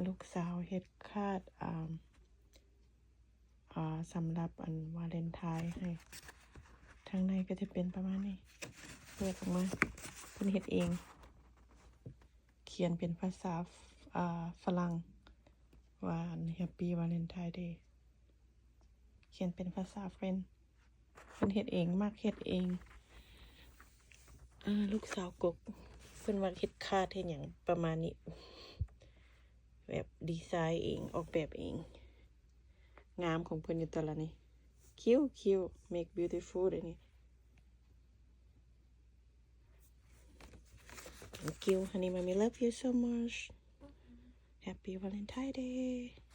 ลูกสาวเฮ็ดคาดสำหรับอันวาเลนไทน์ให้ทางในก็จะเป็นประมาณนี้เปิดออกมาเพิ่นเฮ็ดเองเขียนเป็นภาษาฝรั่งว่า Happy Valentine Day เขียนเป็นภาษาเฟรนช์เพิ่นเฮ็ดเองมักเฮ็ดเองลูกสาวกกเพิ่นมักเฮ็ดคาดเฮ็ดหยังประมาณนี้แบบดีไซน์เองออกแบบเองงามของเพิ่นอยู่ตอนละนี่คิว make beautiful อันนี้ Thank you honey mommy love you so much Happy Valentine Day